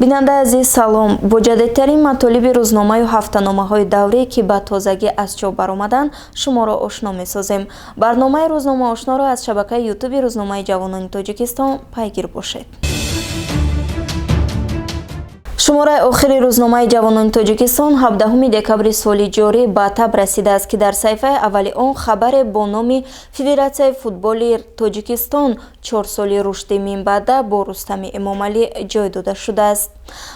бинандаи азиз салом, бо ҷадидтарин матолиби рӯзномаю ҳафтаномаҳои даврӣ ки ба тозагӣ аз чоп баромаданд шуморо ошно месозем. Барномаи рӯзнома ошноро аз шабакаи ютуби рӯзномаи ҷавонони Тоҷикистон пайгир бошед. шумораи охири рӯзномаи ҷавонони Тоҷикистон 17 декабри соли ҷорӣ ба таб расидааст ки дар саҳифаи аввали он хабаре бо номи Федератсияи футболи Тоҷикистон 4 соли рушди минбаъда бо Рустами Эмомалӣ ҷой дода шудааст.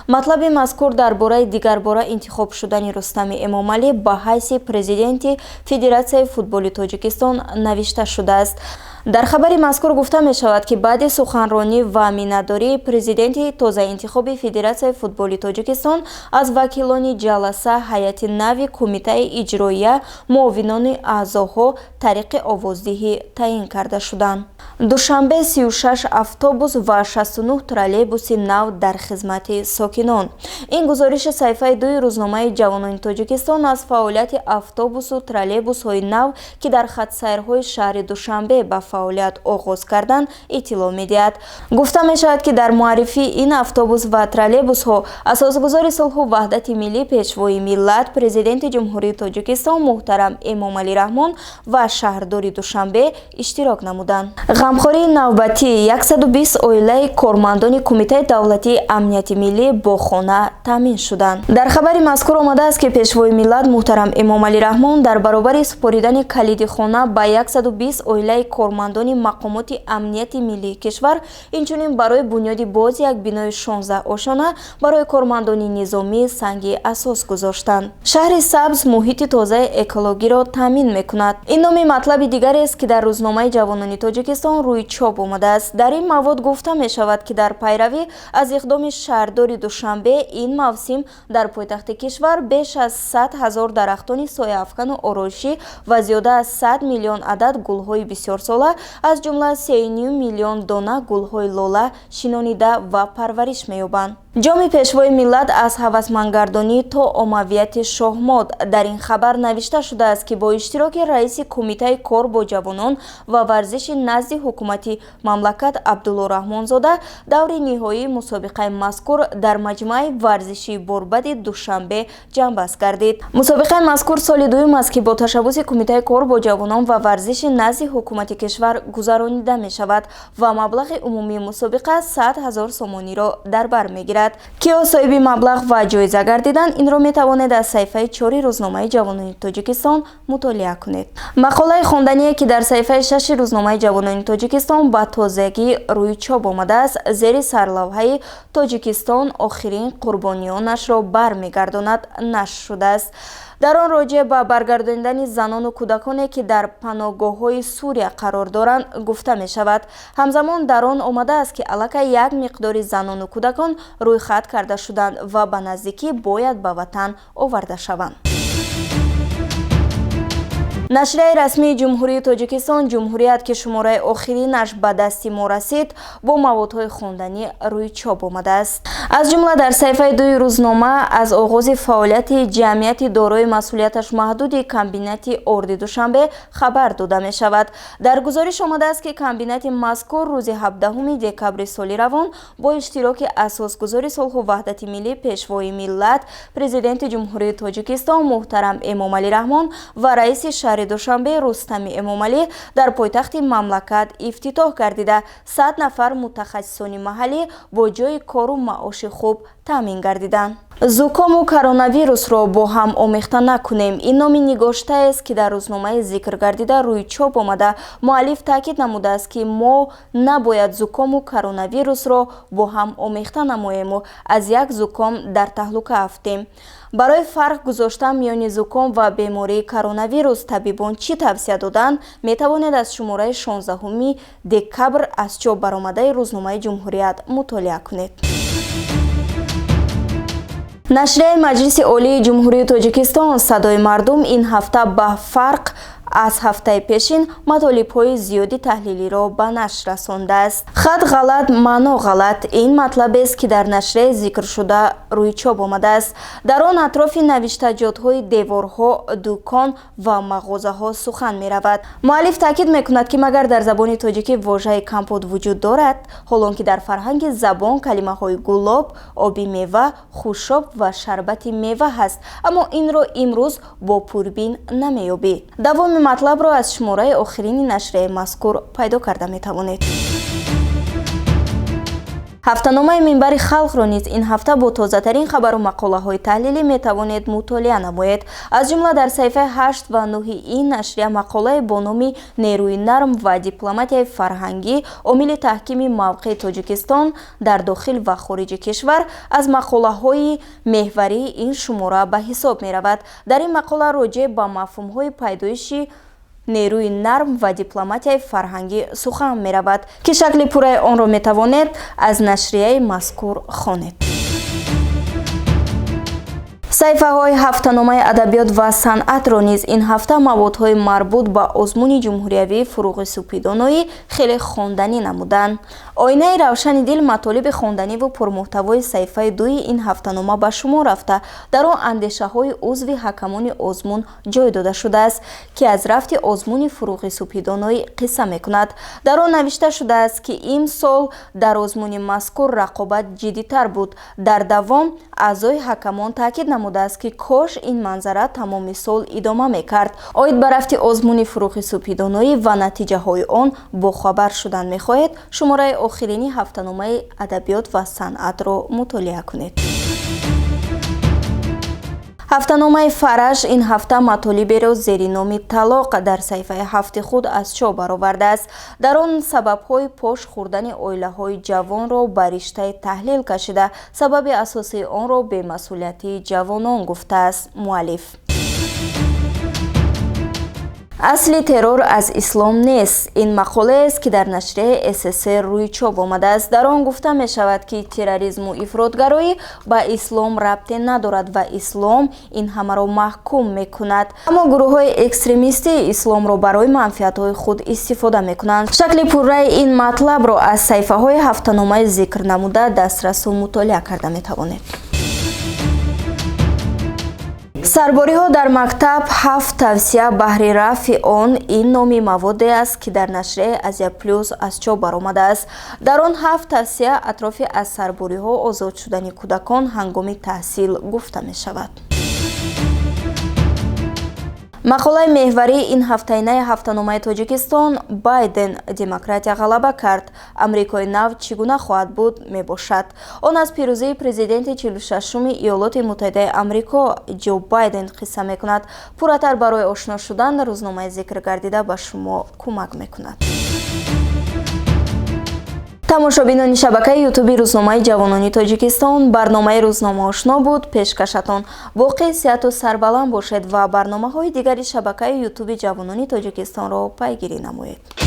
Матлаби мазкур дар бораи дигарбора интихоб шудани Рустами Эмомалӣ ба ҳайси президенти Федератсияи футболи Тоҷикистон навишта шудааст. дар хабари мазкур гуфта мешавад ки баъди суханронӣ ва миннатдории президенти тозаинтихоби Федератсияи футболи Тоҷикистон аз вакилони ҷаласа ҳайати нави кумитаи иҷроия муовинони аъзоҳо тариқи овоздиҳӣ таъин карда шуданд. душанбе 36 автобус ва 69 троллейбуси нав дар хизмати сокинон. ин гузориши саҳифаи 2 рӯзномаи ҷавонони Тоҷикистон аз фаъолияти автобусу троллейбусҳои нав ки дар хатсайрҳои шаҳри Душанбе ба фаъолият оғоз карданд иттилоъ медиҳад. гуфта мешавад ки дар муаррифии ин автобус ва троллейбусҳо асосгузори сулҳу ваҳдати миллӣ пешвои миллат президенти ҷумҳурии Тоҷикистон муҳтарам Эмомалӣ Раҳмон ва шаҳрдори Душанбе иштирок намуданд. ғамхории навбатии 120 оилаи кормандони Кумитаи давлатии амнияти миллӣ бо хона таъмин шуданд. дар хабари мазкур омадааст ки пешвои миллат муҳтарам Эмомалӣ Раҳмон дар баробари супоридани калиди хона ба 120 оилаи кормандони мақомоти амнияти миллии кишвар, инчунин барои бунёди бози як бинои 16 ошона барои кормандони низомӣ санги асос гузоштанд. шаҳри сабз муҳити тозаи экологиро таъмин мекунад. ин номи матлаби дигарест ки дар рӯзномаи ҷавонони Тоҷикистон рӯи чоп омадааст. дар ин мавод гуфта мешавад ки дар пайравӣ аз иқдоми шаҳрдори Душанбе ин мавсим дар пойтахти кишвар беш аз 100 000 дарахтони сояафкану ороишӣ ва зиёда аз 100 миллион адад гулҳои бисёрсола аз ҷумла 3,9 миллион дона гулҳои лола шинонида ва парвариш меёбанд. ҷоми пешвои миллат аз ҳавасмандгардонӣ то омавияти шоҳмод. дар ин хабар навишта шудааст ки бо иштироки раиси кумитаи кор бо ҷавонон ва варзиши назди ҳукумати мамлакат Абдулло Раҳмонзода даври ниҳоии мусобиқаи мазкур дар маҷмӯаи варзишии Борбади Душанбе ҷамъбаст гардид. мусобиқаи мазкур соли дуюм аст ки бо ташаббуси кумитаи кор бо ҷавонон ва варзиши назди ҳукумати кишвар гузаронида мешавад ва маблағи умумии мусобиқа 100 000 сомониро дар бар мегирад. киё соҳиби маблағ ва ҷоиза гардиданд, инро метавонед аз саҳифаи 4 рӯзномаи ҷавонони Тоҷикистон мутолиа кунед. мақолаи хондание ки дар саҳифаи 6 рӯзномаи ҷавонони Тоҷикистон ба тозагӣ рӯи чоп омадааст, зери сарлавҳаи Тоҷикистон охирин қурбонионашро бармегардонад нашр шудааст. дар он роҷеъ ба баргардонидани занону кӯдаконе ки дар паноҳгоҳҳои Сурия қарор доранд гуфта мешавад. ҳамзамон дар он омадааст ки аллакай як миқдори занону кӯдакон рӯйхат карда шуданд ва ба наздикӣ бояд ба ватан оварда шаванд. нашрияи расмии ҷумҳурии Тоҷикистон ҷумҳурият ки шумораи охиринаш ба дасти мо расид бо маводҳои хонданӣ рӯи чоп омадааст. аз ҷумла дар саҳифаи 2 рӯзнома аз оғози фаъолияти ҷамъияти дорои масъулияташ маҳдуди комбинати Орди Душанбе хабар дода мешавад. дар гузориш омадааст ки комбинати мазкур рӯзи 17 декабри соли равон бо иштироки асосгузори сулҳу ваҳдати миллӣ пешвои миллат президенти ҷумҳурии Тоҷикистон муҳтарам Эмомалӣ Раҳмон ва раиси шаҳри Душанбе Рустами Эмомалӣ дар пойтахти мамлакат ифтитоҳ гардида 100 нафар мутахассисони маҳаллӣ бо ҷои кору маоши хуб таъмин гардиданд. зукому коронавирусро бо ҳам омехта накунем. ин номи нигоштаест ки дар рӯзномаи зикр гардида рӯи чоп омада муаллиф таъкид намудааст ки мо набояд зукому коронавирусро бо ҳам омехта намоему аз як зуком дар таҳлука афтем. барои фарқ гузоштан миёни зуком ва бемории коронавирус табибон чӣ тавсия доданд метавонед аз шумораи 16 декабр аз чоп баромадаи рӯзномаи ҷумҳурият мутолиа кунед. нашрияи Маҷлиси олии ҷумҳурии Тоҷикистон Садои мардум ин ҳафта ба фарқ аз ҳафтаи пешин матолибҳои зиёди таҳлилиро ба нашр расондааст. хат ғалат, маъно ғалат ин матлабест ки дар нашрияи зикршуда рӯйчоб омадааст. дар он атрофи навиштаҷотҳои деворҳо, дӯкон ва мағозаҳо сухан меравад. муаллиф таъкид мекунад ки магар дар забони тоҷикӣ вожаи компот вуҷуд дорад, ҳолон ки дар фарҳанги забон калимаҳои гулоб, оби мева, хушоб ва шарбати мева ҳаст, аммо инро имрӯз бо пурбин намеёбӣ. давоми матлабро аз шумораи охирини нашрияи мазкур пайдо карда метавонед. ҳафтаномаи Минбари Халқро низ ин ҳафта бо тозатарин хабару мақолаҳои таҳлилӣ метавонед мутолиа намоед. аз ҷумла дар саҳифаи 8 ва 9 ин нашрия мақолае бо номи «Нерӯи нарм ва дипломатияи фарҳангӣ омили таҳкими мавқеи Тоҷикистон дар дохил ва хориҷи кишвар» аз мақолаҳои меҳварии ин шумора ба ҳисоб меравад. дар ин мақола роҷеъ ба мафҳумҳои пайдоиши нерӯи нарм ва дипломатияи фарҳангӣ сухан меравад ки шакли пурраи онро метавонед аз нашрияи мазкур хонед. саҳифаҳои ҳафтаномаи адабиёт ва санъатро низ ин ҳафта маводҳои марбут ба озмуни ҷумҳуриявии Фуруғи Супидоноӣ хеле хонданӣ намуданд. оинаи равшани дил матолиби хонданиву пурмуҳтавои саҳифаи 2 ин ҳафтанома ба шумор рафта, дар он андешаҳои узви ҳакамони озмун ҷой дода шудааст ки аз рафти озмуни Фуруғи Супидоноӣ қисса мекунад. дар он навишта шудааст ки имсол дар озмуни мазкур рақобат ҷиддитар буд. дар давом аъзои ҳакамон таъкид намудааст ки кош ин манзара тамоми сол идома мекард. оид ба рафти озмуни Фуруғи Супидоноӣ ва натиҷаҳои он бохабар шудан мехоҳед, шумораи охирини ҳафтаномаи адабиёт ва санъатро мутолиа кунед. ҳафтаномаи Фараж ин ҳафта матолиберо зери номи талоқ дар саҳифаи 7 худ аз чоп баровардааст. дар он сабабҳои пош хӯрдани оилаҳои ҷавонро ба риштаи таҳлил кашида, сабаби асосии онро бемасъулиятии ҷавонон гуфтааст муаллиф. асли террор аз ислом нест ин мақолаест ки дар нашрияи СССР рӯйчоб омадааст. дар он гуфта мешавад ки терроризму ифротгароӣ ба ислом рабте надорад ва ислом ин ҳамаро маҳкум мекунад, аммо гурӯҳҳои экстремистии исломро барои манфиатҳои худ истифода мекунанд. шакли пурраи ин матлабро аз саҳифаҳои ҳафтаномаи зикр намуда дастрасу мутолиа карда метавонед. сарбориҳо дар мактаб 7 тавсия баҳри рафъи он ин номи маводе аст ки дар нашрияи Азия Плюс аз чоп баромадааст. дар он 7 тавсия атрофи аз сарбориҳо озод шудани кӯдакон ҳангоми таҳсил гуфта мешавад. мақолаи меҳварии ин ҳафтаинаи ҳафтаномаи Тоҷикистон «Байден демократия ғалаба кард. Амрикои нав чӣ гуна хоҳад буд?» мебошад. он аз пирӯзии президенти 46-уми Иёлоти Муттаҳидаи Амрико Ҷо Байден қисса мекунад. пурратар барои ошно шудан рӯзномаи зикр гардида ба шумо кӯмак мекунад. тамошобинони шабакаи ютуби рӯзномаи ҷавонони Тоҷикистон, барномаи рӯзнома ошно буд пешкашатон. боқӣ сеҳату сарбаланд бошед ва барномаҳои дигари шабакаи ютуби ҷавонони Тоҷикистонро пайгирӣ намоед.